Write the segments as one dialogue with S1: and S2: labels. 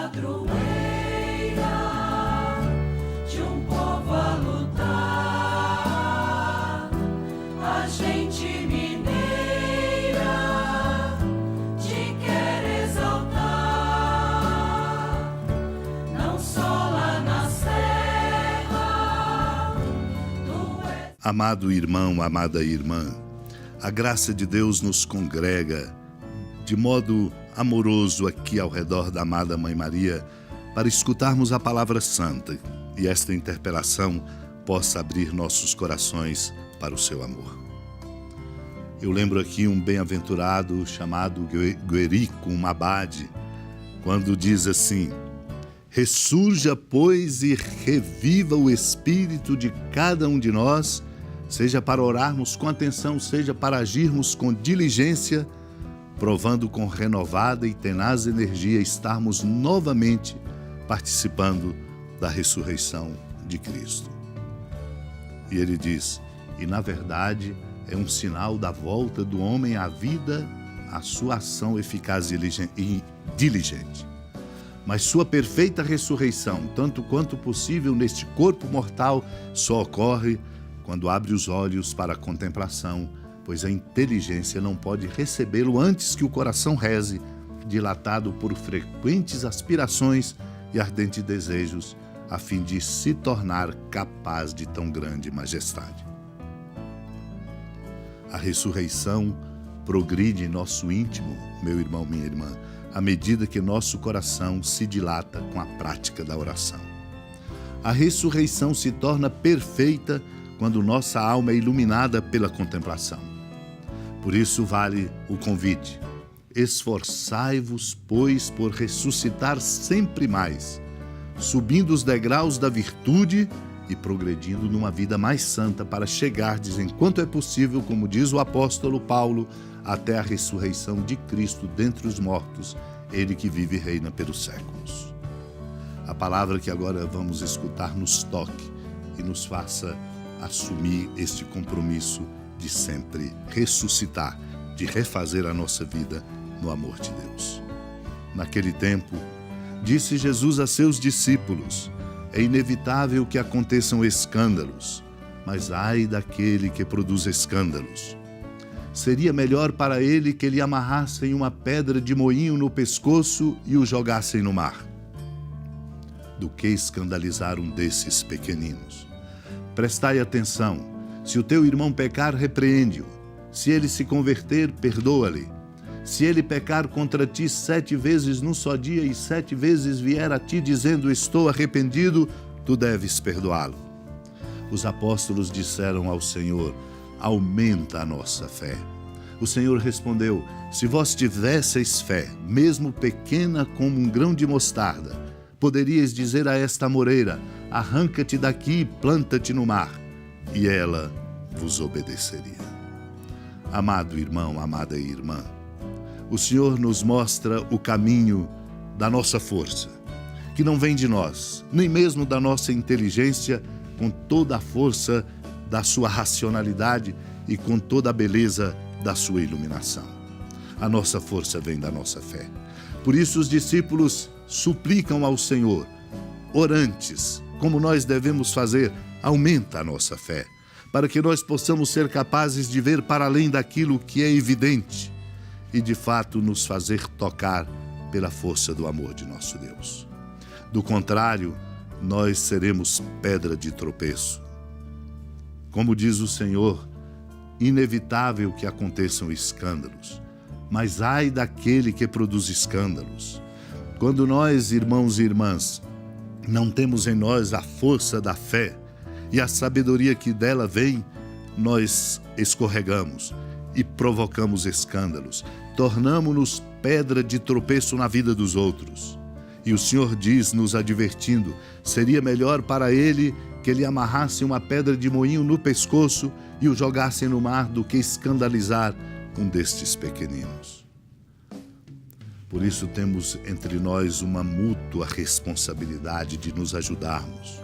S1: padroeira de um povo a lutar, a gente mineira te quer exaltar, não só lá na serra.
S2: Amado irmão, amada irmã, a graça de Deus nos congrega de modo amoroso aqui ao redor da amada Mãe Maria para escutarmos a palavra santa e esta interpelação possa abrir nossos corações para o seu amor. Eu lembro aqui um bem-aventurado chamado Guerico, um abade, quando diz assim: ressurja, pois, e reviva o espírito de cada um de nós, seja para orarmos com atenção, seja para agirmos com diligência, provando com renovada e tenaz energia estarmos novamente participando da ressurreição de Cristo. E ele diz, e na verdade é um sinal da volta do homem à vida, a sua ação eficaz e diligente. Mas sua perfeita ressurreição, tanto quanto possível neste corpo mortal, só ocorre quando abre os olhos para a contemplação, pois a inteligência não pode recebê-lo antes que o coração reze, dilatado por frequentes aspirações e ardentes desejos, a fim de se tornar capaz de tão grande majestade. A ressurreição progride em nosso íntimo, meu irmão, minha irmã, à medida que nosso coração se dilata com a prática da oração. A ressurreição se torna perfeita quando nossa alma é iluminada pela contemplação. Por isso vale o convite. Esforçai-vos, pois, por ressuscitar sempre mais, subindo os degraus da virtude e progredindo numa vida mais santa para chegardes, enquanto é possível, como diz o apóstolo Paulo, até a ressurreição de Cristo dentre os mortos, ele que vive e reina pelos séculos. A palavra que agora vamos escutar nos toque e nos faça assumir este compromisso de sempre ressuscitar, de refazer a nossa vida no amor de Deus. Naquele tempo, disse Jesus a seus discípulos: é inevitável que aconteçam escândalos, mas ai daquele que produz escândalos. Seria melhor para ele que lhe amarrassem uma pedra de moinho no pescoço e o jogassem no mar, do que escandalizar um desses pequeninos. Prestai atenção. Se o teu irmão pecar, repreende-o. Se ele se converter, perdoa-lhe. Se ele pecar contra ti 7 vezes num só dia e 7 vezes vier a ti dizendo estou arrependido, tu deves perdoá-lo. Os apóstolos disseram ao Senhor: aumenta a nossa fé. O Senhor respondeu: se vós tivesseis fé, mesmo pequena como um grão de mostarda, poderíeis dizer a esta moreira: arranca-te daqui e planta-te no mar, e ela vos obedeceria. Amado irmão, amada irmã, o Senhor nos mostra o caminho da nossa força, que não vem de nós, nem mesmo da nossa inteligência, com toda a força da sua racionalidade e com toda a beleza da sua iluminação. A nossa força vem da nossa fé. Por isso os discípulos suplicam ao Senhor, orantes, como nós devemos fazer, aumenta a nossa fé, para que nós possamos ser capazes de ver para além daquilo que é evidente e, de fato, nos fazer tocar pela força do amor de nosso Deus. Do contrário, nós seremos pedra de tropeço. Como diz o Senhor, inevitável que aconteçam escândalos, mas ai daquele que produz escândalos. Quando nós, irmãos e irmãs, não temos em nós a força da fé e a sabedoria que dela vem, nós escorregamos e provocamos escândalos, tornamo-nos pedra de tropeço na vida dos outros. E o Senhor diz, nos advertindo, seria melhor para ele que lhe amarrassem uma pedra de moinho no pescoço e o jogassem no mar do que escandalizar um destes pequeninos. Por isso temos entre nós uma mútua responsabilidade de nos ajudarmos.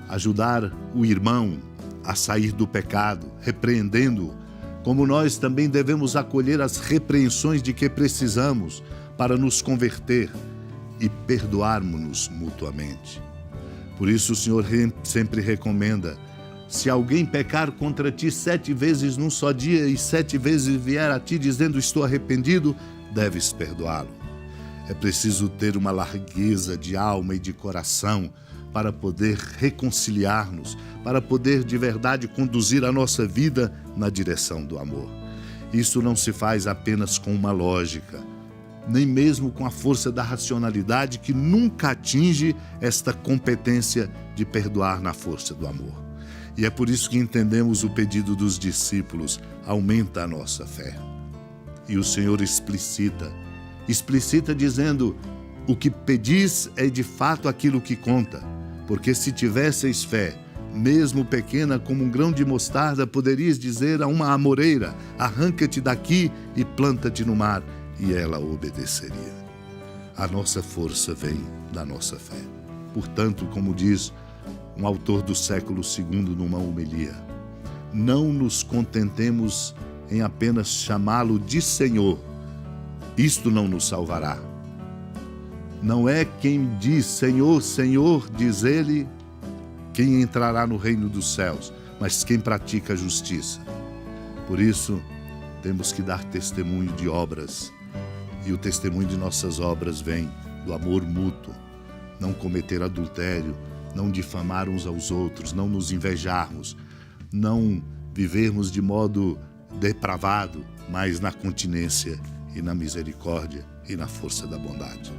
S2: Ajudar o irmão a sair do pecado, repreendendo-o, como nós também devemos acolher as repreensões de que precisamos para nos converter e perdoarmos-nos mutuamente. Por isso o Senhor sempre recomenda: se alguém pecar contra ti 7 vezes num só dia e 7 vezes vier a ti dizendo estou arrependido, deves perdoá-lo. É preciso ter uma largueza de alma e de coração para poder reconciliar-nos, para poder de verdade conduzir a nossa vida na direção do amor. Isso não se faz apenas com uma lógica, nem mesmo com a força da racionalidade, que nunca atinge esta competência de perdoar na força do amor. E é por isso que entendemos o pedido dos discípulos: aumenta a nossa fé. E o Senhor explicita dizendo: o que pedis é de fato aquilo que conta, porque se tivesseis fé, mesmo pequena como um grão de mostarda, poderias dizer a uma amoreira: arranca-te daqui e planta-te no mar, e ela obedeceria. A nossa força vem da nossa fé. Portanto, como diz um autor do século II numa homilia, não nos contentemos em apenas chamá-lo de Senhor. Isto não nos salvará. Não é quem diz Senhor, Senhor, diz ele, quem entrará no reino dos céus, mas quem pratica a justiça. Por isso, temos que dar testemunho de obras, e o testemunho de nossas obras vem do amor mútuo. Não cometer adultério, não difamar uns aos outros, não nos invejarmos, não vivermos de modo depravado, mas na continência e na misericórdia e na força da bondade.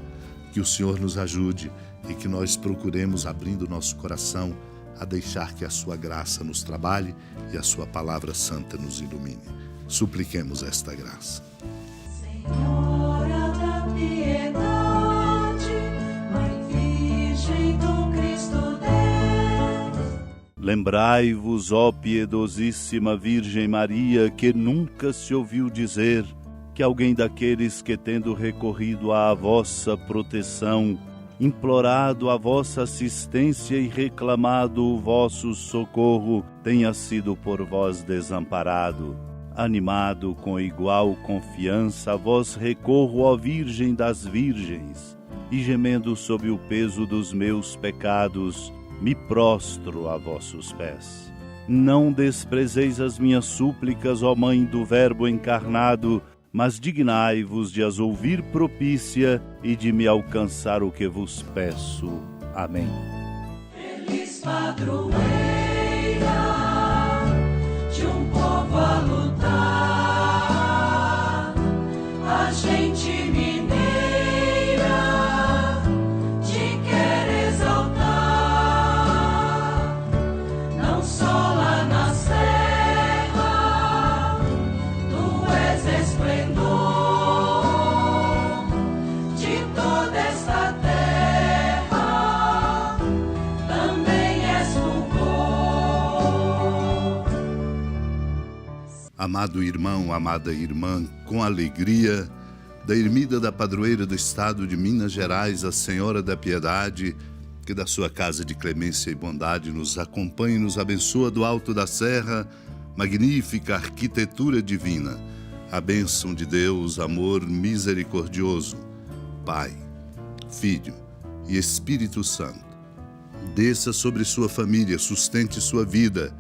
S2: Que o Senhor nos ajude e que nós procuremos, abrindo nosso coração, a deixar que a sua graça nos trabalhe e a sua palavra santa nos ilumine. Supliquemos esta graça.
S1: Senhora da piedade, Mãe Virgem do Cristo Deus.
S3: Lembrai-vos, ó piedosíssima Virgem Maria, que nunca se ouviu dizer que alguém daqueles que, tendo recorrido à vossa proteção, implorado a vossa assistência e reclamado o vosso socorro, tenha sido por vós desamparado. Animado com igual confiança, a vós recorro, ó Virgem das Virgens, e gemendo sob o peso dos meus pecados, me prostro a vossos pés. Não desprezeis as minhas súplicas, ó Mãe do Verbo encarnado, mas dignai-vos de as ouvir propícia e de me alcançar o que vos peço. Amém.
S1: Feliz padroeira de um povo a lutar, a gente mineira te quer exaltar, não só lá na serra, tu és esplendor de toda esta terra, também és fulgor.
S2: Amado irmão, amada irmã, com alegria, da ermida da padroeira do estado de Minas Gerais, a Senhora da Piedade, que da sua casa de clemência e bondade nos acompanhe e nos abençoa do alto da serra, magnífica arquitetura divina, a bênção de Deus, amor misericordioso, Pai, Filho e Espírito Santo, desça sobre sua família, sustente sua vida,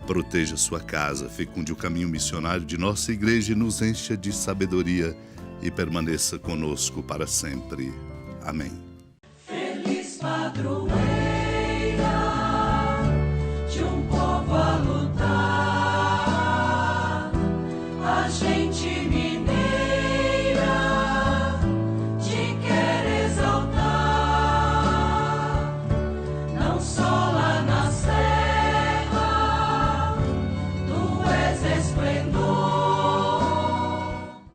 S2: proteja sua casa, fecunde o caminho missionário de nossa igreja e nos encha de sabedoria e permaneça conosco para sempre. Amém.
S1: Feliz padroeira